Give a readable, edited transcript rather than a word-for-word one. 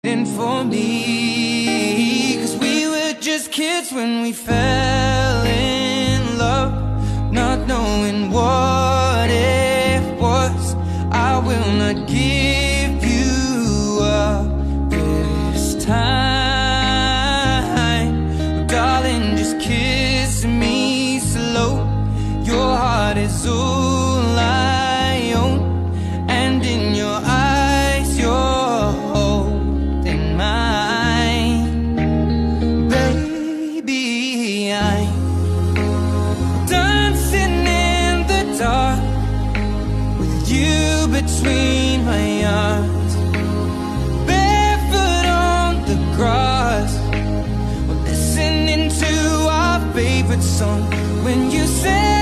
For me, 'cause we were just kids when we fell in love, not knowing what it was. I will not give you up this time, oh, darling, just kiss me slow. Your heart is all I own, and in your eyes you're holding mine. Baby, I'm dancing in the dark with you between my arms, barefoot on the grass, we're listening to our favorite song. When you say